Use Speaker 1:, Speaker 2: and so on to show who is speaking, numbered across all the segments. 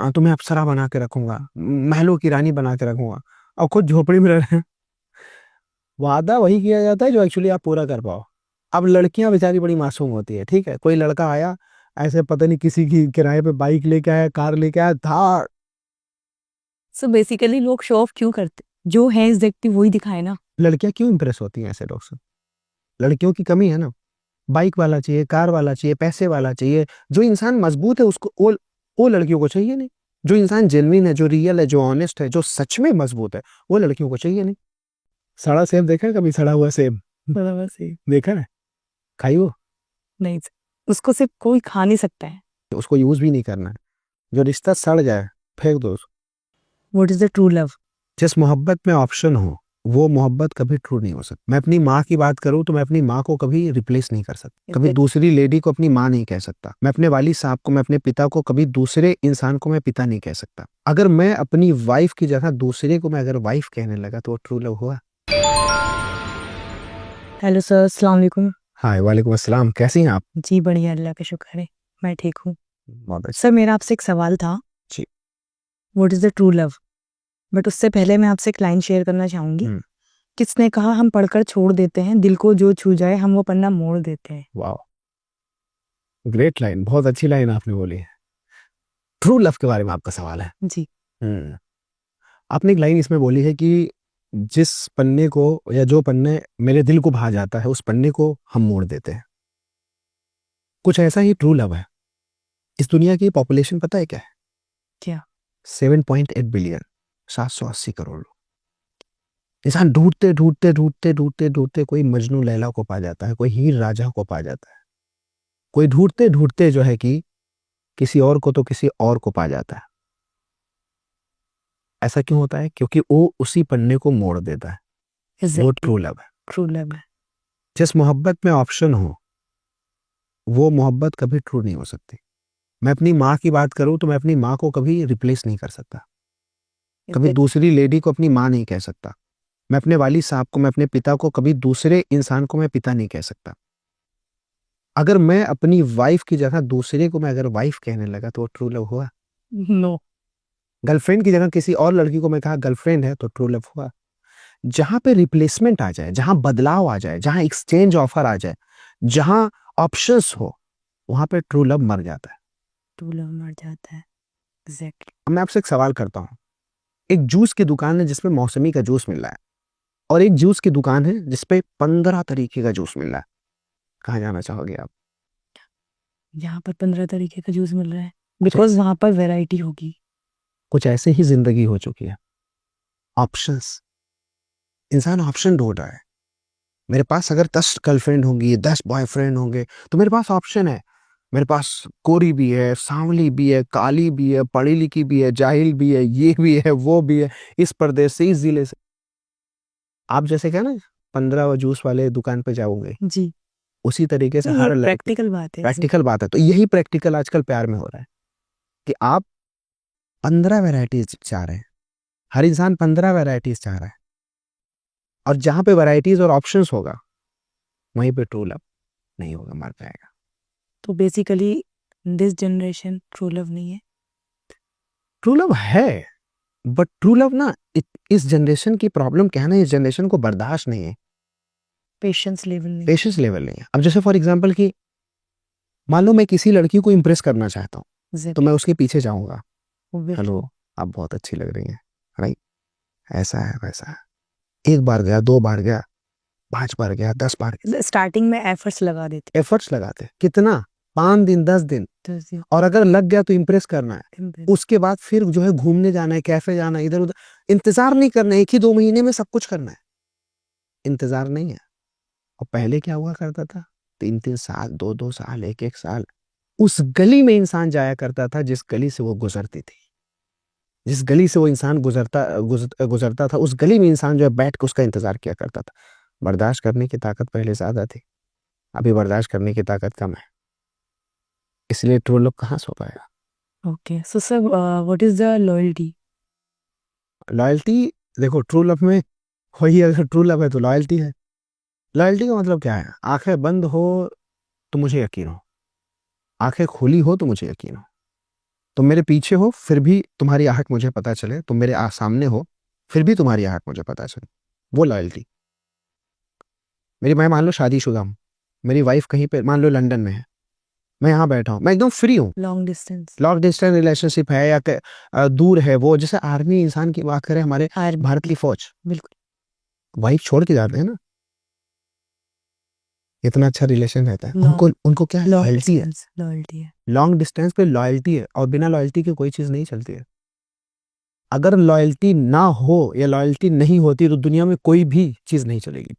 Speaker 1: तुम्हें अप्सरा बना के रखूंगा, महलों की रानी बना के रखूंगा, और खुद झोपड़ी में रह रहे हैं। वादा वही किया जाता है जो एक्चुअली आप पूरा कर पाओ। अब लड़कियां बेचारी बड़ी मासूम होती है, ठीक है, कोई लड़का आया ऐसे पता नहीं किसी की किराए पे बाइक लेके आया, कार लेके आया था।
Speaker 2: सो बेसिकली लोग शो ऑफ क्यों करते, जो है एग्जैक्टली वही दिखाए ना।
Speaker 1: लड़कियां क्यों इंप्रेस होती हैं ऐसे लोग से? लड़कियों की कमी है ना, बाइक वाला चाहिए, कार वाला चाहिए, पैसे वाला चाहिए। जो इंसान मजबूत है उसको वो लड़कियों को चाहिए नहीं। जो इंसान जेन्युइन है, जो रियल है, जो ऑनेस्ट है, जो सच में मजबूत है, वो लड़कियों को चाहिए नहीं। सड़ा सेब देखा है कभी? सड़ा हुआ सेब
Speaker 2: बराबर से
Speaker 1: देखा है? खाई वो?
Speaker 2: नहीं, उसको सिर्फ कोई खा नहीं सकता है।
Speaker 1: उसको यूज भी नहीं करना है। जो रिश्ता सड़ जाए फेंक दो उसको।
Speaker 2: What is the true love?
Speaker 1: जिस मोहब्बत में ऑप्शन हो वो मोहब्बत कभी ट्रू नहीं हो सकती। मैं अपनी माँ की बात करूँ तो मैं अपनी माँ को कभी रिप्लेस नहीं कर सकता, कभी दूसरी लेडी को अपनी माँ नहीं कह सकता। मैं अपने वाली साहब को, मैं अपने पिता को, कभी दूसरे इंसान को मैं पिता नहीं कह सकता। अगर मैं अपनी वाइफ की जगह दूसरे को मैं अगर वाइफ कहने लगा तो वो ट्रू लव हुआ?
Speaker 2: हेलो सर, अस्सलाम वालेकुम।
Speaker 1: हाँ, वालेकुम अस्सलाम। कैसी हैं आप?
Speaker 2: जी बढ़िया, अल्लाह का शुक्र है, मैं ठीक हूँ।
Speaker 1: बहुत अच्छा।
Speaker 2: सर मेरा आपसे एक सवाल था,
Speaker 1: जी।
Speaker 2: What is the true love? But उससे पहले मैं आपसे एक लाइन शेयर करना चाहूंगी।
Speaker 1: हम्म।
Speaker 2: किसने कहा हम पढ़कर छोड़ देते हैं, दिल को जो छू जाए हम वो पन्ना मोड़ देते हैं।
Speaker 1: वाह, ग्रेट लाइन, बहुत अच्छी लाइन आपने बोली है। ट्रू लव के बारे में आपका सवाल है।
Speaker 2: जी।
Speaker 1: हम्म। आपने एक लाइन इसमें बोली है कि जिस पन्ने को, या जो पन्ने मेरे दिल को भा जाता है उस पन्ने को हम मोड़ देते हैं। कुछ ऐसा ही ट्रू लव है। इस दुनिया की पॉपुलेशन पता है क्या है?
Speaker 2: क्या?
Speaker 1: 7.8 बिलियन, 780 करोड़ लोग। इंसान ढूंढते ढूंढते ढूंढते ढूंढते ढूंढते कोई मजनू लैला को पा जाता है, कोई हीर राजा को पा जाता है, कोई ढूंढते ढूंढते जो है कि किसी और को तो किसी और को पा जाता है। ऐसा क्यों होता है? क्योंकि वो उसी पन्ने को मोड़ देता है। वो
Speaker 2: एग्जैक्टली,
Speaker 1: ट्रू लव है।
Speaker 2: ट्रू लव है।
Speaker 1: जिस मोहब्बत में ऑप्शन हो वो मोहब्बत कभी ट्रू नहीं हो सकती। मैं अपनी माँ की बात करूं तो मैं अपनी माँ को कभी रिप्लेस नहीं कर सकता, कभी दूसरी लेडी को अपनी माँ नहीं कह सकता। मैं अपने वाली साहब को, मैं अपने पिता को, कभी दूसरे इंसान को मैं पिता नहीं कह सकता। अगर मैं अपनी वाइफ की जगह दूसरे को मैं अगर वाइफ कहने लगा तो वो ट्रू लव हुआ?
Speaker 2: नो।
Speaker 1: गर्लफ्रेंड की जगह किसी और लड़की को मैं कहा गर्लफ्रेंड है तो ट्रू लव हुआ? जहां पे रिप्लेसमेंट आ जाए, जहां बदलाव आ जाए, जहां एक्सचेंज ऑफर आ जाए, जहां ऑप्शंस हो, वहां पे ट्रू लव मर जाता है।
Speaker 2: ट्रू लव मर जाता है, एग्जैक्टली।
Speaker 1: अब मैं आपसे एक सवाल करता हूँ। एक जूस की दुकान है जिसमें मौसमी का जूस मिल रहा है, और एक जूस की दुकान है जिसपे 15 तरीके का जूस मिल रहा है। कहाँ जाना चाहोगे आप?
Speaker 2: यहाँ पर 15 तरीके का जूस मिल रहा है बिकॉज वहां पर वैरायटी होगी।
Speaker 1: कुछ ऐसे ही जिंदगी हो चुकी है। ऑप्शंस, इंसान ऑप्शन ढूंढ रहा है। मेरे पास अगर 10 गर्लफ्रेंड होंगी, 10 बॉयफ्रेंड होंगे, तो मेरे पास ऑप्शन है। मेरे पास कोरी भी है, सांवली भी है, काली भी है, पढ़ी लिखी भी है, जाहिल भी है, ये भी है, वो भी है, इस प्रदेश से, इस जिले से। आप जैसे क्या ना, 15 जूस वाले दुकान पे जाओगे,
Speaker 2: जी।
Speaker 1: उसी तरीके से
Speaker 2: नहीं, ये
Speaker 1: हर
Speaker 2: प्रैक्टिकल बात है इसमें।
Speaker 1: प्रैक्टिकल बात है। तो यही प्रैक्टिकल आजकल प्यार में हो रहा है कि आप 15 वैरायटीज चाह रहे हैं। हर इंसान 15 वैरायटीज चाह रहा है, और जहां पे वैरायटीज और ऑप्शंस होगा वहीं पे ट्रू लव नहीं होगा, मर जाएगा।
Speaker 2: तो basically this generation true love नहीं है।
Speaker 1: ट्रू लव है, बट ट्रू लव ना, इस जनरेशन की प्रॉब्लम क्या है ना, इस जनरेशन को बर्दाश्त नहीं है,
Speaker 2: पेशेंस लेवल नहीं।
Speaker 1: पेशेंस लेवल नहीं है। अब जैसे फॉर एग्जांपल कि मान लो मैं किसी लड़की को इंप्रेस करना चाहता हूँ, तो मैं उसके पीछे जाऊंगा, हेलो आप बहुत अच्छी लग रही हैं, राइट, ऐसा है वैसा है। एक बार गया, 2 बार गया, 5 बार गया, 10 बार गया।
Speaker 2: स्टार्टिंग में एफर्ट्स लगा देते।
Speaker 1: एफर्ट्स लगाते कितना? 5 दिन, 10 दिन। और अगर लग गया तो इंप्रेस करना है। उसके बाद फिर जो है घूमने जाना है, कैफे जाना है, इधर उधर। इंतजार नहीं करना है, 1 ही 2 महीने में सब कुछ करना है। इंतजार नहीं है। और पहले क्या हुआ करता था? 3 3 साल, 2 2 साल, 1 1 साल उस गली में इंसान जाया करता था जिस गली से वो गुजरती थी। जिस गली से वो इंसान गुजरता था, उस गली में इंसान जो है बैठ के उसका इंतजार किया करता था। बर्दाश्त करने की ताकत पहले ज्यादा थी, अभी बर्दाश्त करने की ताकत कम है। इसलिए ट्रू लव कहाँ सो पाएगा?
Speaker 2: Okay, so sir what is the loyalty?
Speaker 1: Loyalty, देखो ट्रू लव में वही, अगर ट्रू लव है तो लॉयल्टी है। लॉयल्टी का मतलब क्या है? आंखें बंद हो तो मुझे यकीन हो, आंखें खुली हो तो मुझे यकीन हो। तुम मेरे पीछे हो फिर भी तुम्हारी आहट मुझे पता चले, तुम मेरे सामने हो फिर भी तुम्हारी आहट मुझे पता चले, वो लॉयल्टी। मेरी मैं मान लो शादीशुदा हूँ, मेरी वाइफ कहीं पे मान लो लंदन में है, मैं यहाँ बैठा हूँ, मैं एकदम फ्री हूँ,
Speaker 2: long distance
Speaker 1: long distance relationship है या दूर है, वो जैसे आर्मी इंसान की बात करें, हमारे
Speaker 2: आर्मी
Speaker 1: भारत की फौज,
Speaker 2: बिल्कुल
Speaker 1: वाइफ छोड़ के जाते हैं ना, इतना अच्छा रिलेशन रहता है,
Speaker 2: Long-
Speaker 1: उनको उनको क्या है, लॉयल्टी है,
Speaker 2: लॉयल्टी है।
Speaker 1: लॉन्ग डिस्टेंस पे लॉयल्टी है, और बिना लॉयल्टी के कोई चीज नहीं चलती है। अगर लॉयल्टी ना हो या लॉयल्टी नहीं होती तो दुनिया में कोई भी चीज नहीं चलेगी।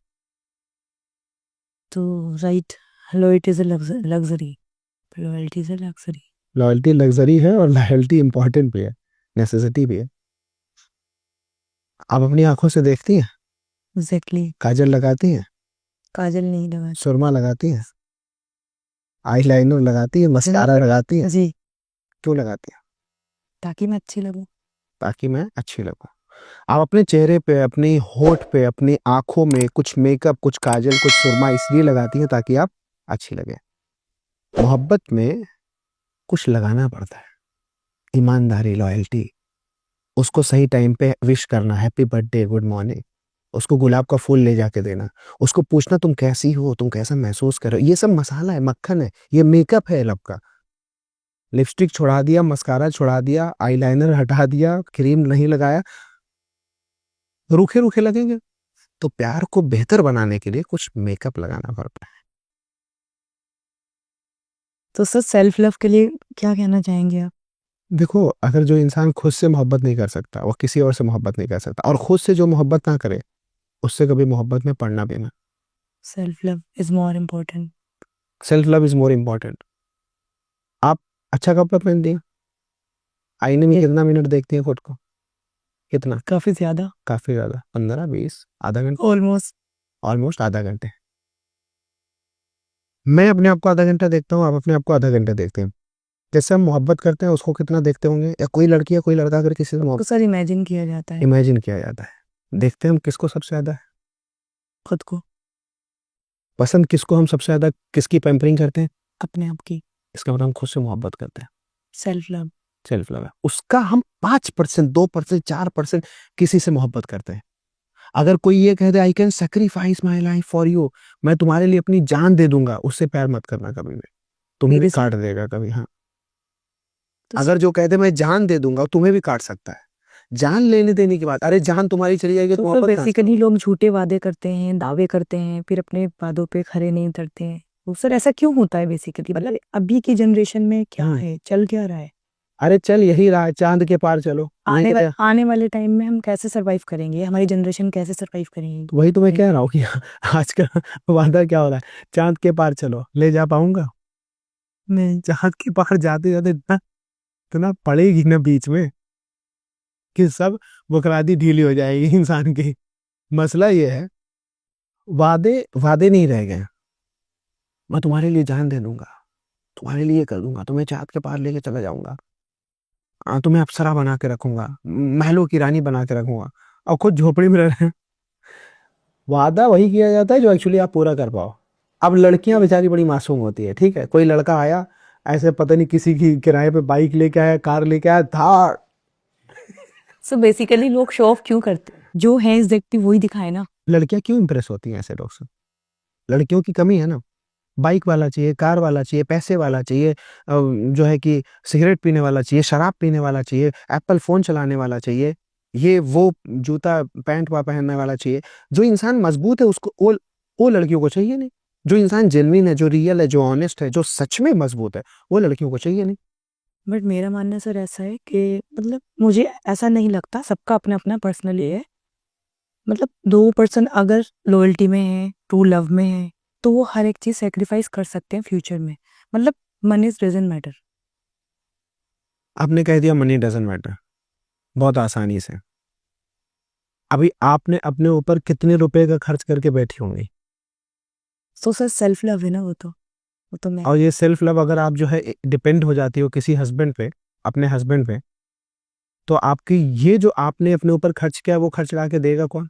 Speaker 2: तो right, loyalty is a luxury, loyalty is a luxury.
Speaker 1: Loyalty luxury है और लॉयल्टी इंपॉर्टेंट भी है, नेसेसिटी भी है। आप अपनी आंखों से देखती हैं,
Speaker 2: एग्जैक्टली।
Speaker 1: काजल लगाती हैं,
Speaker 2: काजल नहीं लगा
Speaker 1: सुरमा लगाती हैं, आईलाइनर लगाती हैं, मस्कारा लगाती हैं,
Speaker 2: जी,
Speaker 1: क्यों लगाती हैं?
Speaker 2: ताकि मैं अच्छी लगूं।
Speaker 1: ताकि मैं अच्छी लगूं। आप अपने चेहरे पे, अपनी होठ पे, अपनी आंखों में कुछ मेकअप, कुछ काजल, कुछ सुरमा इसलिए लगाती हैं ताकि आप अच्छी लगे। मोहब्बत में कुछ लगाना पड़ता है, ईमानदारी, लॉयल्टी, उसको सही टाइम पे विश करना, हैप्पी बर्थडे, गुड मॉर्निंग, उसको गुलाब का फूल ले जाके देना, उसको पूछना तुम कैसी हो, तुम कैसा महसूस कर रहे हो, ये सब मसाला है, मक्खन है, ये मेकअप है लब का। लिपस्टिक छुड़ा दिया, मस्कारा छुड़ा दिया, आईलाइनर हटा दिया, क्रीम नहीं लगाया, रूखे रूखे लगेंगे। तो प्यार को बेहतर बनाने के लिए कुछ मेकअप लगाना पड़ता है।
Speaker 2: तो सर सेल्फ लव के लिए क्या कहना चाहेंगे आप?
Speaker 1: देखो, अगर जो इंसान खुद से मोहब्बत नहीं कर सकता वो किसी और से मोहब्बत नहीं कर सकता, और खुद से जो मोहब्बत ना करे उससे कभी मोहब्बत में पड़ना भी ना।
Speaker 2: Self love is more important.
Speaker 1: Self love is more important. आप अच्छा कपड़ा पहनती हैं, आईने में कितना मिनट देखती हैं खुद को? कितना?
Speaker 2: काफी ज्यादा।
Speaker 1: काफी ज्यादा, 15 20, आधा घंटा,
Speaker 2: ऑलमोस्ट।
Speaker 1: ऑलमोस्ट आधा घंटे। मैं अपने आप को आधा घंटा देखता हूँ, आप अपने आप को आधा घंटा देखते हैं। जैसे हम मोहब्बत करते हैं उसको कितना देखते होंगे, या कोई लड़की या कोई लड़का अगर किसी से
Speaker 2: तो
Speaker 1: मोहब्बत,
Speaker 2: सर इमेजिन किया जाता है
Speaker 1: इमेजिन किया जाता है, देखते हैं हम किसको सबसे ज्यादा है,
Speaker 2: खुद को,
Speaker 1: पसंद किसको हम सबसे ज्यादा, किसकी पैम्परिंग करते हैं?
Speaker 2: अपने आप की।
Speaker 1: इसका मतलब हम खुद से मोहब्बत करते हैं।
Speaker 2: Self love.
Speaker 1: सेल्फ लव है, उसका हम 5%, 2%, 4% किसी से मोहब्बत करते हैं। अगर कोई ये कह दे I can sacrifice my life for you, मैं तुम्हारे लिए अपनी जान दे दूंगा, उससे प्यार मत करना कभी भी, तुम्हें भी
Speaker 2: मेरे से
Speaker 1: काट देगा कभी। हाँ,
Speaker 2: तो
Speaker 1: अगर जो कहते मैं जान दे दूंगा तुम्हें भी काट सकता है, जान लेने देने की बात, अरे जान तुम्हारी चली जाएगी तो मोहब्बत कहाँ से?
Speaker 2: बेसिकली लोग झूठे वादे करते हैं, दावे करते हैं, फिर अपने वादों पे खरे नहीं उतरते हैं। तो सर ऐसा क्यों होता है बेसिकली, मतलब अभी की जनरेशन में क्या है, चल क्या रहा है?
Speaker 1: अरे चल यही रहा है, चांद के पार चलो, नहीं गया।
Speaker 2: आने वाले टाइम में हम कैसे सरवाइव करेंगे, हमारी जनरेशन कैसे सरवाइव करेंगी?
Speaker 1: तो वही तो मैं कह रहा हूँ कि आज का वादा क्या हो रहा है, चांद के पार चलो, ले जा पाऊंगा नहीं, चांद के पार जाते जाते इतना इतना पड़ेगी ना बीच में कि सब बुनियादी ढीली हो जाएगी इंसान की। मसला ये है, वादे वादे नहीं रह गए। मैं तुम्हारे लिए जान दे दूंगा, तुम्हारे लिए कर दूंगा, तुम्हें चाँद के पार लेके चला जाऊंगा, तुम्हें अप्सरा बना के रखूंगा, महलों की रानी बना के रखूंगा, और खुद झोपड़ी में रह रहे हैं। वादा वही किया जाता है जो एक्चुअली आप पूरा कर पाओ। अब लड़कियां बेचारी बड़ी मासूम होती है, ठीक है, कोई लड़का आया ऐसे पता नहीं किसी की किराए पे बाइक लेके आया, कार लेके आया, था
Speaker 2: सो बेसिकली लोग शो ऑफ क्यों करते हैं? जो है एग्जैक्टली वही दिखाए ना।
Speaker 1: लड़कियां क्यों इंप्रेस होती हैं ऐसे लोग से? लड़कियों की कमी है ना, बाइक वाला चाहिए, कार वाला चाहिए, पैसे वाला चाहिए, जो है कि सिगरेट पीने वाला चाहिए, शराब पीने वाला चाहिए, एप्पल फोन चलाने वाला चाहिए, ये वो जूता पैंट पहनने वाला चाहिए। जो इंसान मजबूत है उसको वो लड़कियों को चाहिए नहीं। जो इंसान जेन्युइन है, जो रियल है, जो ऑनेस्ट है, जो सच में मजबूत है, वो लड़कियों को चाहिए नहीं।
Speaker 2: बट मेरा मानना सर ऐसा है कि मतलब मुझे ऐसा नहीं लगता, सबका अपना अपना पर्सनल ये है। मतलब 2% अगर लॉयल्टी में है, ट्रू लव में है, तो वो हर एक चीज सेक्रीफाइस कर सकते हैं फ्यूचर में। मतलब मनी डजंट मैटर।
Speaker 1: आपने कह दिया मनी डजंट मैटर बहुत आसानी से। अभी आपने अपने ऊपर कितने रुपए का खर्च करके बैठी होंगी?
Speaker 2: तो सर सेल्फ लव है ना, वो तो मैं।
Speaker 1: और ये सेल्फ लव अगर आप जो है डिपेंड हो जाती हो किसी हस्बैंड पे, अपने हस्बैंड पे, तो आपकी ये जो आपने अपने ऊपर खर्च किया वो खर्च ला के देगा कौन?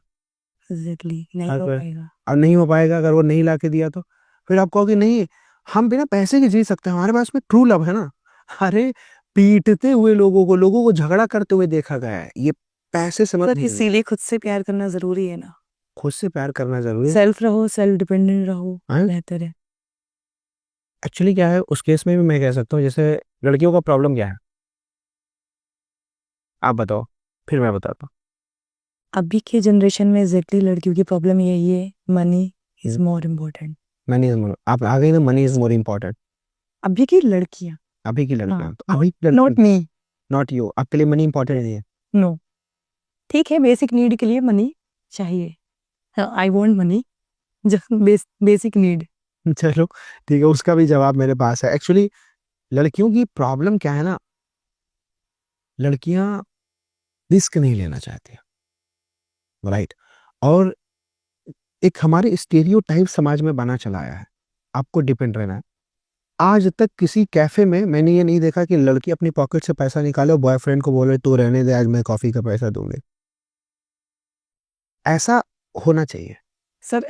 Speaker 2: एग्जैक्टली नहीं हो
Speaker 1: अगर
Speaker 2: पाएगा।
Speaker 1: अब नहीं हो पाएगा, अगर वो नहीं ला के दिया तो फिर आप कहोगे नहीं हम बिना पैसे के जी सकते हैं, हमारे पास में ट्रू लव है ना। अरे पीटते हुए लोगों को झगड़ा करते हुए देखा गया है। ये पैसे से मत
Speaker 2: सर
Speaker 1: ढूंढो।
Speaker 2: इसीलिए खुद से प्यार करना जरूरी है ना,
Speaker 1: खुद से प्यार करना जरूरी है।
Speaker 2: सेल्फ रहो, सेल्फ डिपेंडेंट रहो,
Speaker 1: हाँ?
Speaker 2: बेहतर है।
Speaker 1: एक्चुअली क्या है उस केस में भी मैं कह सकता हूँ, जैसे लड़कियों का प्रॉब्लम क्या है आप बताओ, फिर मैं बताता हूँ।
Speaker 2: अभी के जनरेशन में एग्जैक्टली लड़कियों की प्रॉब्लम यही है, money is more important.
Speaker 1: Money is more, आप आ गई ना, मनी इज मोर इम्पोर्टेंट।
Speaker 2: अभी की लड़कियां,
Speaker 1: अभी की लड़कियां
Speaker 2: हाँ,
Speaker 1: तो अभी
Speaker 2: नॉट मी,
Speaker 1: नॉट यू, आपके लिए मनी इम्पोर्टेंट नहीं है।
Speaker 2: नो। ठीक है, बेसिक नीड के लिए मनी चाहिए, I want money, just basic need.
Speaker 1: चलो ठीक है, उसका भी जवाब मेरे पास है। एक्चुअली लड़कियों की प्रॉब्लम क्या है ना, लड़कियां रिस्क नहीं लेना चाहती, राइट। और एक हमारे स्टीरियोटाइप समाज में बना चला आया है, आपको डिपेंड रहना है। आज तक किसी कैफे में मैंने ये नहीं देखा कि लड़की अपनी पॉकेट से पैसा निकाले और बॉयफ्रेंड को बोले तू रहने दे, आज मैं कॉफी का पैसा दूंगी। ऐसा होना चाहिए।
Speaker 2: सर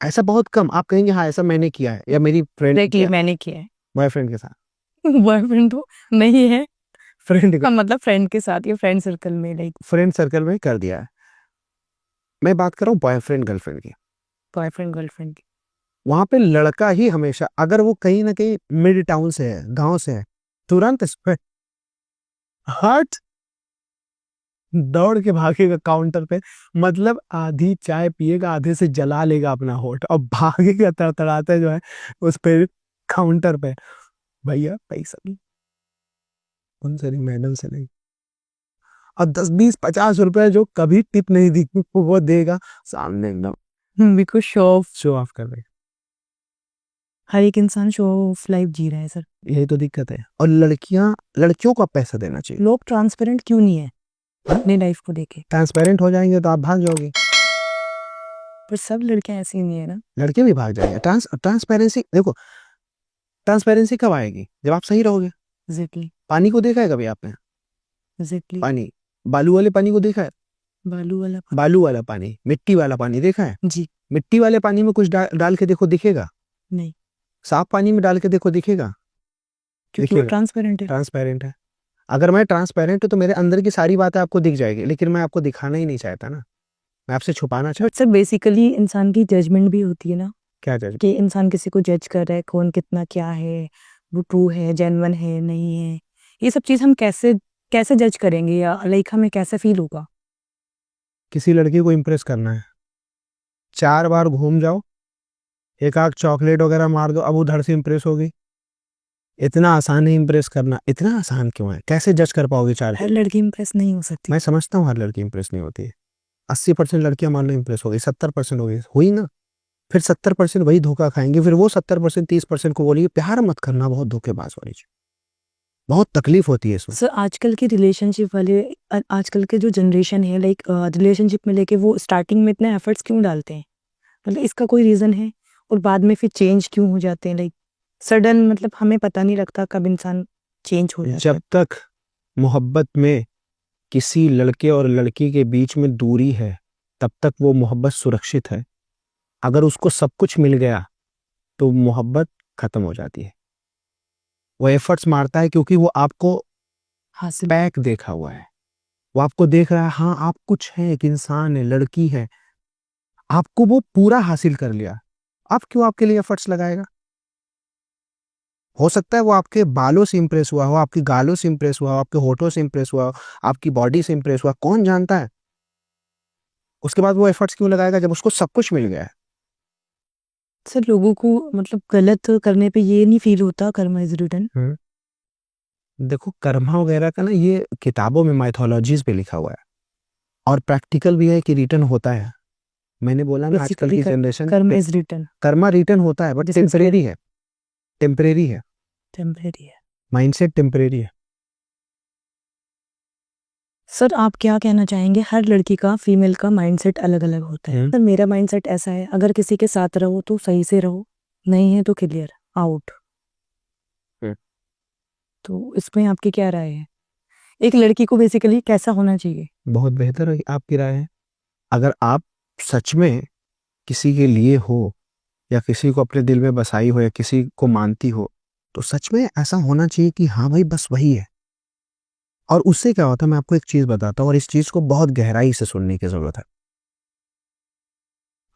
Speaker 1: ऐसा बहुत कम आप कहेंगे हाँ ऐसा मैंने किया है या मेरी फ्रेंड
Speaker 2: एग्जैक्टली मैंने किया है।
Speaker 1: बॉयफ्रेंड के साथ,
Speaker 2: बॉयफ्रेंड तो नहीं है,
Speaker 1: फ्रेंड
Speaker 2: मतलब फ्रेंड के साथ या फ्रेंड सर्कल में, लाइक
Speaker 1: फ्रेंड सर्कल में कर दिया है। मैं बात कर रहा हूँ बॉयफ्रेंड गर्लफ्रेंड की।
Speaker 2: बॉयफ्रेंड गर्लफ्रेंड की।
Speaker 1: वहां पे लड़का ही हमेशा, अगर वो कहीं ना कहीं मिड टाउन से है, गांव से है, तुरंत इस पे हट दौड़ के भागेगा काउंटर पे। मतलब आधी चाय पिएगा, आधे से जला लेगा अपना होठ और भागेगा तड़तड़ाते जो है उस पे काउंटर पे, भैया पैसा नहीं, उनसे नहीं, मैडम से नहीं। और 10 20 50 रुपए जो कभी टिप नहीं दी वो देगा सामने, एकदम
Speaker 2: बिकॉज
Speaker 1: शो ऑफ कर रहे।
Speaker 2: हर एक इंसान शो ऑफ लाइफ जी रहा है सर।
Speaker 1: यही तो दिक्कत है। और लड़कियों को पैसा देना चाहिए।
Speaker 2: लोग ट्रांसपेरेंट क्यों नहीं है अपने लाइफ को लेके?
Speaker 1: ट्रांसपेरेंट हो जाएंगे तो आप भाग जाओगे,
Speaker 2: पर सब लड़कियां ऐसी नहीं है ना।
Speaker 1: लड़के भी भाग जाएंगे। ट्रांसपेरेंसी देखो, ट्रांसपेरेंसी कब आएगी जब आप सही रहोगे।
Speaker 2: एग्जैक्टली,
Speaker 1: पानी को देखा है कभी आपने?
Speaker 2: एग्जैक्टली।
Speaker 1: पानी, बालू वाले पानी को देखा है? बालू वाला पानी, मिट्टी वाला पानी देखा है?
Speaker 2: जी
Speaker 1: मिट्टी वाले पानी में कुछ डाल के देखो, दिखेगा?
Speaker 2: नहीं,
Speaker 1: साफ पानी में डाल के देखो, दिखेगा?
Speaker 2: क्योंकि वो
Speaker 1: दिखेगा,
Speaker 2: ट्रांसपेरेंट है।
Speaker 1: ट्रांसपेरेंट है। अगर मैं ट्रांसपेरेंट हूं तो मेरे अंदर की सारी बातें आपको दिख जाएगी, लेकिन मैं आपको दिखाना ही नहीं चाहता ना, मैं आपसे छुपाना चाहता।
Speaker 2: बट सर बेसिकली इंसान की जजमेंट भी होती है ना,
Speaker 1: क्या जज?
Speaker 2: कि इंसान किसी को जज कर रहा है, कौन कितना क्या है, वो ट्रू है, जेन्युइन है, नहीं है। ये सब चीज हम कैसे कैसे जज करेंगे, या लाइक हमें कैसे फील होगा?
Speaker 1: किसी लड़की को इम्प्रेस करना है, 4 बार घूम जाओ, एक आध चॉकलेट वगैरह मार दो, अब उधर से इम्प्रेस होगी। इतना आसान है इम्प्रेस करना, इतना आसान क्यों है? कैसे जज कर पाओगे 4?
Speaker 2: हर लड़की इम्प्रेस नहीं हो सकती।
Speaker 1: मैं समझता हूँ हर लड़की इम्प्रेस नहीं होती है। 80% लड़कियां मान लो इम्प्रेस हो गई, 70% हो गई, हुई ना? फिर 70% वही धोखा खाएंगे, फिर वो 70% 30% को बोलिए प्यार मत करना, बहुत धोखेबाज वाली चीज, बहुत तकलीफ होती है इसमें।
Speaker 2: सर आजकल के रिलेशनशिप वाले, आजकल के जो जनरेशन है, लाइक रिलेशनशिप में लेके वो स्टार्टिंग में इतने एफर्ट्स क्यों डालते हैं? मतलब इसका कोई रीजन है? और बाद में फिर चेंज क्यों हो जाते हैं, लाइक सडन, मतलब हमें पता नहीं लगता कब इंसान चेंज हो जाता है।
Speaker 1: जब तक मोहब्बत में किसी लड़के और लड़की के बीच में दूरी है, तब तक वो मोहब्बत सुरक्षित है। अगर उसको सब कुछ मिल गया तो मोहब्बत खत्म हो जाती है। वो एफर्ट्स मारता है क्योंकि वो आपको
Speaker 2: हासिल
Speaker 1: बैक देखा हुआ है, वो आपको देख रहा है, हाँ आप कुछ है, एक इंसान है, लड़की है, आपको वो पूरा हासिल कर लिया। आप क्यों आपके लिए एफर्ट्स लगाएगा? हो सकता है वो आपके बालों से इंप्रेस हुआ हो, आपकी गालों से इंप्रेस हुआ हो, आपके होठों से इंप्रेस हुआ हो, आपकी बॉडी से इंप्रेस हुआ, कौन जानता है? उसके बाद वो एफर्ट्स क्यों लगाएगा जब उसको सब कुछ मिल गया है?
Speaker 2: सर लोगों को मतलब गलत करने पे ये नहीं फील होता कर्मा इज रिटन?
Speaker 1: देखो कर्मा वगैरह का ना ये किताबों में माइथोलॉजीज पे लिखा हुआ है, और प्रैक्टिकल भी है कि रिटर्न होता है। मैंने बोला ना आजकल की generation
Speaker 2: karma is written,
Speaker 1: karma return होता है, बट टेम्परेरी है, टेम्परेरी है,
Speaker 2: टेम्परेरी है।
Speaker 1: माइंडसेट टेम्परेरी है।
Speaker 2: सर आप क्या कहना चाहेंगे, हर लड़की का फीमेल का माइंडसेट अलग अलग होता है। सर मेरा माइंडसेट ऐसा है, अगर किसी के साथ रहो तो सही से रहो, नहीं है तो क्लियर आउट। तो इसमें आपकी क्या राय है? एक लड़की को बेसिकली कैसा होना चाहिए?
Speaker 1: बहुत बेहतर है आपकी राय है। अगर आप सच में किसी के लिए हो, या किसी को अपने दिल में बसाई हो, या किसी को मानती हो, तो सच में ऐसा होना चाहिए कि हाँ भाई बस वही है, और उससे क्या होता है, मैं आपको एक चीज बताता हूँ, और इस चीज को बहुत गहराई से सुनने की जरूरत है।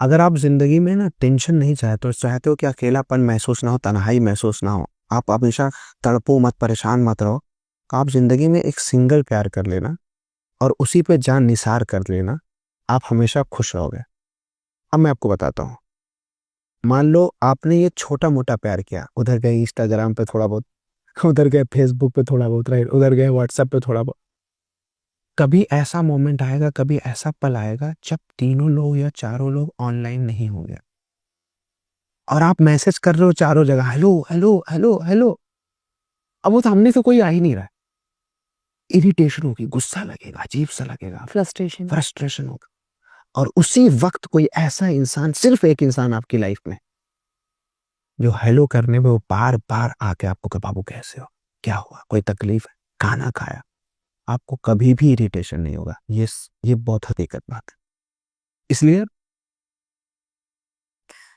Speaker 1: अगर आप जिंदगी में ना टेंशन नहीं चाहते हो कि अकेलापन महसूस ना हो, तन्हाई महसूस ना हो, आप हमेशा तड़पो मत, परेशान मत रहो, तो आप जिंदगी में एक सिंगल प्यार कर लेना और उसी पे जान निसार कर लेना, आप हमेशा खुश रहोगे। अब मैं आपको बताता हूँ, मान लो आपने ये छोटा मोटा प्यार किया, उधर गए इंस्टाग्राम पे थोड़ा बहुत, उधर गए फेसबुक पे थोड़ा बहुत, राइट, उधर गए व्हाट्सएप पे थोड़ा बहुत। कभी ऐसा मोमेंट आएगा, कभी ऐसा पल आएगा जब तीनों लोग या चारों लोग ऑनलाइन नहीं होंगे और आप मैसेज कर रहे हो चारों जगह, हेलो हेलो हेलो हेलो। अब वो सामने से कोई आ ही नहीं रहा है, इरिटेशन होगी, गुस्सा लगेगा, अजीब सा लगेगा,
Speaker 2: फ्रस्ट्रेशन।
Speaker 1: फ्रस्ट्रेशन होगा। और उसी वक्त कोई ऐसा इंसान, सिर्फ एक इंसान आपकी लाइफ में, जो हेलो करने में वो बार बार आके आपको कि बाबू कैसे हो, क्या हुआ, कोई तकलीफ है, खाना खाया, आपको कभी भी इरिटेशन नहीं होगा। ये बहुत हकीकत बात है। इसलिए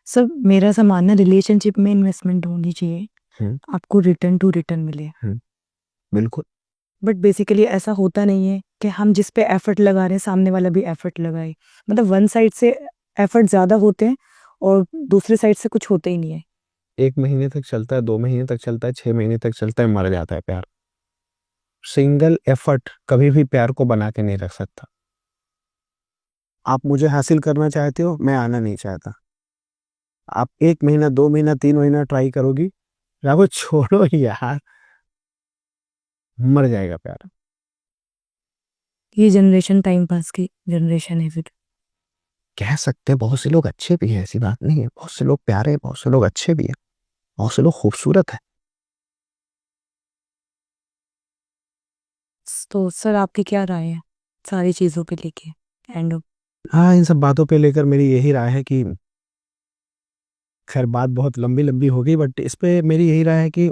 Speaker 2: सब मेरा ऐसा मानना, रिलेशनशिप में इन्वेस्टमेंट होनी चाहिए, आपको रिटर्न टू रिटर्न मिले।
Speaker 1: बिल्कुल,
Speaker 2: बट बेसिकली ऐसा होता नहीं है कि हम जिस पे एफर्ट लगा रहे हैं सामने वाला भी एफर्ट लगाए। मतलब वन साइड से एफर्ट ज़्यादा होते हैं और दूसरे साइड से कुछ होते ही नहीं है।
Speaker 1: 1 महीने तक चलता है, 2 महीने तक चलता है, 6 महीने तक चलता है, मर जाता है प्यार। सिंगल एफर्ट कभी भी प्यार को बना के नहीं रख सकता। आप मुझे हासिल करना चाहते हो, मैं आना नहीं चाहता, आप 1 महीना, 2 महीना, 3 महीना ट्राई करोगी, राघव छोड़ो यार, मर जाएगा प्यार।
Speaker 2: ये जनरेशन टाइम पास की जनरेशन है फिर।
Speaker 1: कह सकते हैं बहुत से लोग अच्छे भी हैं, ऐसी बात नहीं है, बहुत से लोग प्यारे हैं, बहुत से लोग अच्छे भी हैं, बहुत से लोग खूबसूरत है।
Speaker 2: तो सर आपकी क्या राय है सारी चीज़ों पे लेके एंड?
Speaker 1: हाँ, इन सब बातों पे लेकर मेरी यही राय है कि, खैर बात बहुत लंबी लंबी होगी, बट इस पे मेरी यही राय है कि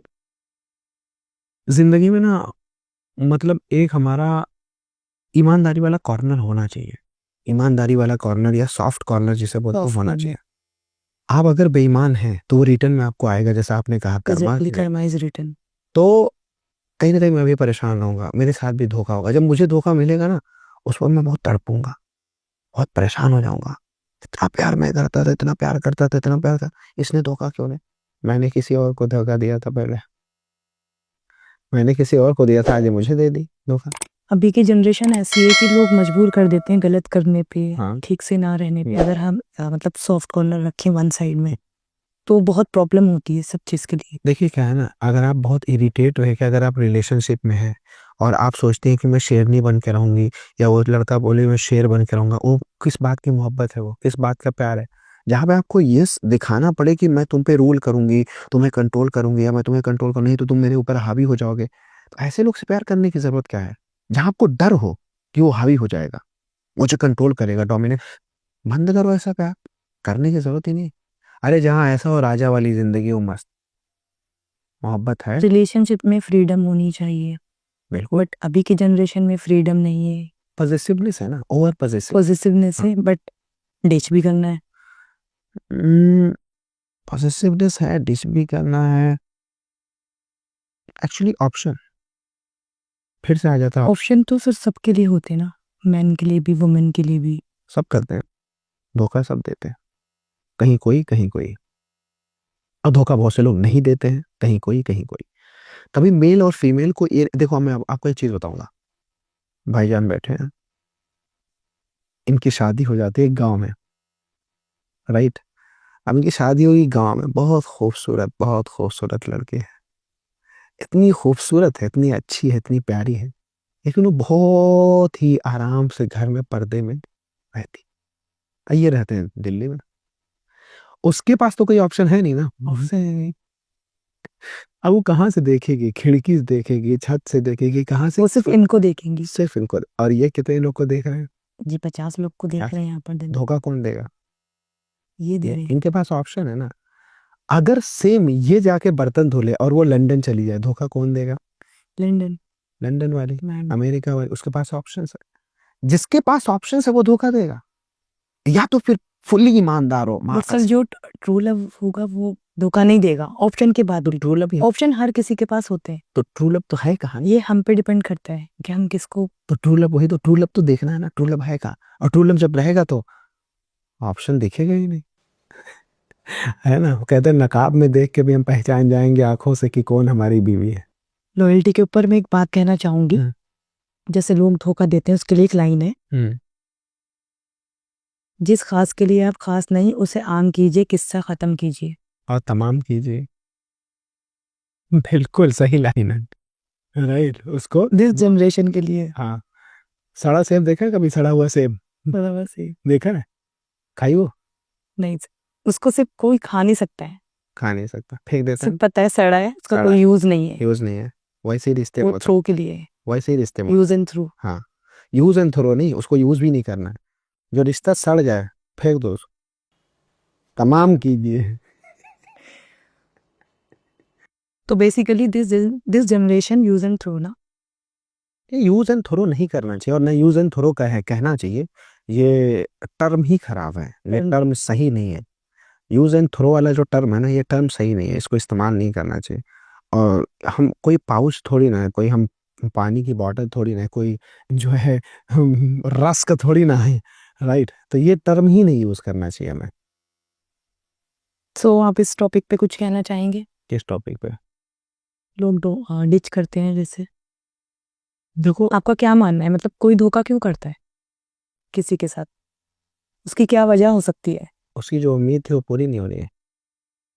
Speaker 1: जिंदगी में ना, मतलब एक हमारा ईमानदारी वाला कॉर्नर होना चाहिए। ईमानदारी वाला कॉर्नर या सॉफ्ट कॉर्नर जिसे बोलते हैं,
Speaker 2: Soft
Speaker 1: होना
Speaker 2: corner.
Speaker 1: चाहिए। आप अगर बेईमान हैं तो वो रिटर्न में आपको आएगा, जैसा आपने कहा Karma.
Speaker 2: Exactly, karma is written.
Speaker 1: तो कहीं ना कहीं मैं भी परेशान रहूंगा, मेरे साथ भी धोखा होगा। जब मुझे धोखा मिलेगा ना, उस वक्त मैं बहुत तड़पूंगा, बहुत परेशान हो जाऊंगा। इतना प्यार मैं करता था, इतना प्यार करता था, इतना प्यार था, इसने धोखा क्यों नहीं, मैंने किसी और को धोखा दिया था पहले, मैंने किसी और को दिया था, आज ये मुझे दे दी धोखा।
Speaker 2: अभी की जनरेशन ऐसी है कि लोग मजबूर कर देते हैं गलत करने पे,
Speaker 1: हाँ,
Speaker 2: ठीक से ना रहने पे। अगर हम मतलब सॉफ्ट कॉर्नर रखें वन साइड में तो बहुत प्रॉब्लम होती है सब चीज़ के लिए।
Speaker 1: देखिए क्या है ना, अगर आप बहुत इरिटेट रहे कि अगर आप रिलेशनशिप में हैं और आप सोचते हैं कि मैं शेरनी बन के रहूंगी, या वो लड़का बोले मैं शेर बन के रहूंगा, वो किस बात की मोहब्बत है, वो किस बात का प्यार है? जहां पे आपको ये दिखाना पड़े कि मैं तुम पे रूल करूंगी, तुम्हें कंट्रोल करूंगी, या मैं तुम्हें कंट्रोल करूँ, नहीं तो तुम मेरे ऊपर हावी हो जाओगे, तो ऐसे लोग से प्यार करने की जरूरत क्या है? जहां आपको डर हो कि वो हावी हो जाएगा, मुझे कंट्रोल करेगा, डोमिनेट, बंद करो ऐसा प्यार, करने की जरूरत ही नहीं। अरे जहाँ ऐसा हो, राजा वाली जिंदगी हो, मस्त मोहब्बत है,
Speaker 2: रिलेशनशिप में फ्रीडम होनी चाहिए,
Speaker 1: बिल्कुल।
Speaker 2: बट अभी की जनरेशन में फ्रीडम नहीं है।
Speaker 1: पॉजिटिवनेस है ना, ओवर पॉजिटिव,
Speaker 2: पॉजिटिवनेस है बट डिच भी करना है।
Speaker 1: पॉजिटिवनेस है, डिस भी करना है, एक्चुअली ऑप्शन फिर से आ जाता है।
Speaker 2: ऑप्शन तो फिर सबके लिए होते हैं ना, मैन के लिए भी वुमेन के लिए भी।
Speaker 1: सब करते हैं, धोखा सब देते हैं, कहीं कोई कहीं कोई, और धोखा बहुत से लोग नहीं देते हैं, कहीं कोई कहीं कोई। तभी मेल और फीमेल को ये देखो, मैं आपको एक चीज बताऊंगा, भाईजान बैठे हैं, इनकी शादी हो जाती है गांव में, राइट, अब इनकी शादी होगी गांव में, बहुत खूबसूरत लड़की है, इतनी खूबसूरत है, इतनी अच्छी है, इतनी प्यारी है, लेकिन वो बहुत ही आराम से घर में पर्दे में रहती, ये रहते हैं दिल्ली में, उसके पास तो कोई ऑप्शन है नहीं ना, ऑप्शन है नहीं। अब वो कहाँ से देखेगी, खिड़की से देखेगी, छत से देखेगी, कहाँ से?
Speaker 2: वो सिर्फ इनको देखेंगी।
Speaker 1: सिर्फ इनको, और ये कितने लोग को देख रहे हैं?
Speaker 2: जी 50 लोग को देख रहे हैं यहाँ पर दिन।
Speaker 1: धोखा कौन देगा?
Speaker 2: ये दे रहे हैं।
Speaker 1: इनके पास ऑप्शन है ना। अगर सेम ये जाके बर्तन धो ले और वो लंदन चली जाए, धोखा कौन देगा?
Speaker 2: लंदन।
Speaker 1: लंदन वाली,
Speaker 2: मैम।
Speaker 1: अमेरिका वाली, उसके पास ऑप्शन है, जिसके पास ऑप्शन है वो धोखा देगा, या तो फिर फुल्ली ईमानदार हो,
Speaker 2: बट सर जो ट्रू लव होगा वो धोखा नहीं देगा ऑप्शन के बाद।
Speaker 1: तो ट्रू लव
Speaker 2: ऑप्शन हर किसी के पास होते हैं,
Speaker 1: तो ट्रू लव तो है कहाँ?
Speaker 2: ये हम पे डिपेंड करता है कि हम किसको।
Speaker 1: तो ट्रू लव वही तो, ट्रू लव तो देखना है ना, ट्रू लव है कहाँ? और ट्रू लव जब रहेगा तो ऑप्शन दिखेगा ही नहीं। है ना, वो कहते हैं नकाब में देख के भी हम पहचान जाएंगे आंखों से कि कौन हमारी बीवी है।
Speaker 2: लॉयल्टी के ऊपर मैं एक बात कहना चाहूंगी, जैसे लोग धोखा देते हैं उसके लिए एक लाइन है, जिस खास के लिए आप खास नहीं उसे आम कीजिए, किस्सा खत्म कीजिए
Speaker 1: और तमाम कीजिए। बिल्कुल सही लाइन है, राइट। उसको
Speaker 2: दिस जनरेशन के लिए।
Speaker 1: हाँ, सड़ा सेब देखा है कभी? सड़ा हुआ सेब
Speaker 2: बराबर से
Speaker 1: देखा है? खाई वो?
Speaker 2: नहीं, उसको सिर्फ कोई खा नहीं सकता है,
Speaker 1: खा नहीं सकता, फेंक देता है।
Speaker 2: सिर्फ पता है सड़ा है, उसका
Speaker 1: सड़ा
Speaker 2: कोई
Speaker 1: है।
Speaker 2: यूज नहीं है,
Speaker 1: यूज नहीं है, वैसे ही रिश्ते
Speaker 2: वो
Speaker 1: होता
Speaker 2: थ्रो के लिए है,
Speaker 1: है, वैसे ही रिश्ते में।
Speaker 2: Use and through.
Speaker 1: हाँ, यूज एंड थ्रो नहीं, उसको यूज भी नहीं करना है। जो रिश्ता सड़ जाए फेंक दो उसको, तमाम कीजिए।
Speaker 2: तो basically this generation use and throw ना,
Speaker 1: ये यूज एंड थ्रो नहीं करना चाहिए, और न यूज एंड थ्रो का है कहना चाहिए, ये टर्म ही खराब है, ये टर्म सही नहीं है। यूज एंड थ्रो वाला जो टर्म है ना, ये टर्म सही नहीं है, इसको इस्तेमाल नहीं करना चाहिए। और हम कोई पाउच थोड़ी ना है, कोई हम पानी की बॉटल थोड़ी ना है, कोई जो है रस्क थोड़ी ना है, राइट। तो ये टर्म ही नहीं यूज करना चाहिए हमें।
Speaker 2: सो आप इस टॉपिक पे कुछ कहना चाहेंगे?
Speaker 1: किस टॉपिक पे?
Speaker 2: लोग डिच करते हैं जैसे,
Speaker 1: देखो,
Speaker 2: आपका क्या मानना है, मतलब कोई धोखा क्यों करता है किसी के साथ, उसकी क्या वजह हो सकती है?
Speaker 1: उसकी जो उम्मीद थी वो पूरी नहीं हो रही है,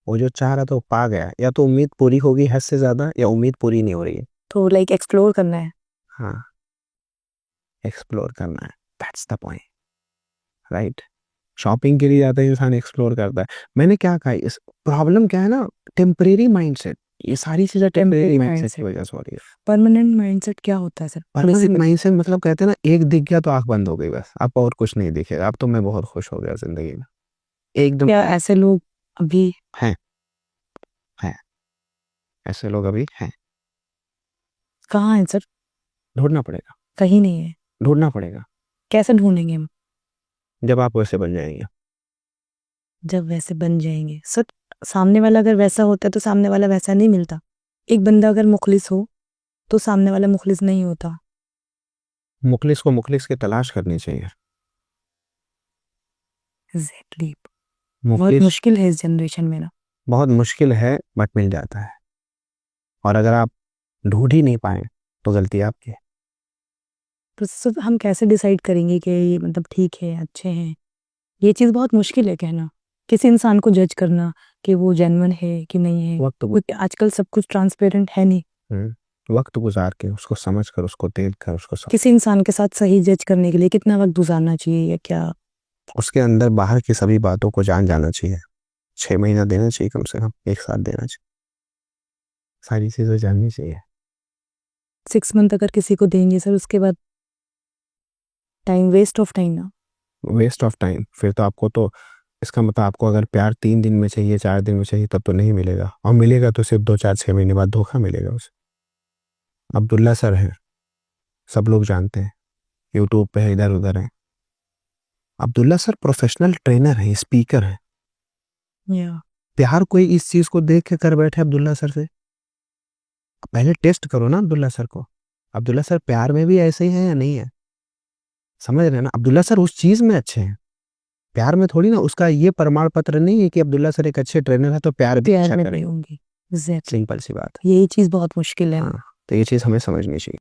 Speaker 1: वो जो चाह रहा था वो पा गया, या तो उम्मीद पूरी होगी हद से ज्यादा, या उम्मीद पूरी नहीं हो रही है।
Speaker 2: तो लाइक एक्सप्लोर करना है।
Speaker 1: हाँ, एक्सप्लोर करना है, that's the point, right. Shopping के लिए जाता है इंसान, एक्सप्लोर करता है। मैंने क्या कहा, इस प्रॉब्लम क्या है ना, टेम्परेरी माइंडसेट, ये सारी चीजें टेम्परेरी माइंडसेट की वजह से हो रही है।
Speaker 2: परमानेंट माइंडसेट क्या होता है सर?
Speaker 1: परमानेंट माइंडसेट मतलब कहते हैं ना, एक दिख गया तो आंख बंद हो गई, बस अब और कुछ नहीं दिखेगा, अब तो मैं बहुत खुश हो गया जिंदगी में, एकदम।
Speaker 2: क्या ऐसे लोग अभी
Speaker 1: हैं, ऐसे लोग अभी हैं।
Speaker 2: कहाँ हैं सर?
Speaker 1: ढूंढना पड़ेगा,
Speaker 2: कहीं नहीं है।
Speaker 1: ढूंढना पड़ेगा,
Speaker 2: कैसे ढूंढेंगे हम?
Speaker 1: जब आप वैसे बन जाएंगे।
Speaker 2: जब वैसे बन जाएंगे सर, सामने वाला अगर वैसा होता है तो सामने वाला वैसा नहीं मिलता। एक बंदा अगर मुखलिस हो तो सामने वाला मुखलिस नहीं होता।
Speaker 1: मुखलिस को मुखलिस की तलाश करनी चाहिए।
Speaker 2: एग्जैक्टली। बहुत
Speaker 1: मुखलिस
Speaker 2: मुश्किल है इस जनरेशन में ना।
Speaker 1: बहुत मुश्किल है, बट मिल जाता है। और अगर आप ढूंढ ही नहीं पाए तो गलती आपकी है।
Speaker 2: तो सर हम कैसे डिसाइड करेंगे कि ये मतलब ठीक है, अच्छे हैं? ये चीज़ बहुत मुश्किल है कहना, किसी इंसान को जज करना कि वो जेन्युइन है कि नहीं है,
Speaker 1: वक्त
Speaker 2: क्योंकि आजकल सब कुछ ट्रांसपेरेंट है नहीं।
Speaker 1: वक्त गुजार के, उसको समझ कर, उसको देख कर, उसको
Speaker 2: किसी इंसान के साथ सही जज करने के लिए कितना वक्त गुजारना चाहिए, या क्या
Speaker 1: उसके अंदर बाहर की सभी बातों को जान जाना चाहिए। 6 महीना देना चाहिए, कम से कम 1 साल देना चाहिए, सारी चीजें जाननी चाहिए।
Speaker 2: 6 मंथ अगर किसी को देंगे सर, उसके बाद टाइम वेस्ट ऑफ टाइम ना।
Speaker 1: वेस्ट ऑफ टाइम, फिर तो आपको तो, इसका मतलब आपको अगर प्यार 3 दिन में चाहिए, 4 दिन में चाहिए, तब तो नहीं मिलेगा, और मिलेगा तो सिर्फ 2, 4, 6 महीने बाद धोखा मिलेगा उसे। अब्दुल्ला सर है, सब लोग जानते हैं, यूट्यूब पे है, इधर उधर है। अब्दुल्ला सर प्रोफेशनल ट्रेनर है, स्पीकर है।
Speaker 2: या
Speaker 1: प्यार कोई इस चीज को देख के कर बैठे अब्दुल्ला सर से? पहले टेस्ट करो ना अब्दुल्ला सर को, अब्दुल्ला सर प्यार में भी ऐसे ही है या नहीं है? समझ रहे हैं ना, अब्दुल्ला सर उस चीज में अच्छे हैं, प्यार में थोड़ी ना। उसका ये प्रमाण पत्र नहीं है कि अब्दुल्ला सर एक अच्छे ट्रेनर है तो प्यार भी अच्छा
Speaker 2: में
Speaker 1: करेंगे।
Speaker 2: होंगी। एग्जैक्टली,
Speaker 1: सिंपल सी बात
Speaker 2: यही चीज़ बहुत मुश्किल है।
Speaker 1: है। हाँ, तो ये चीज हमें समझनी चाहिए।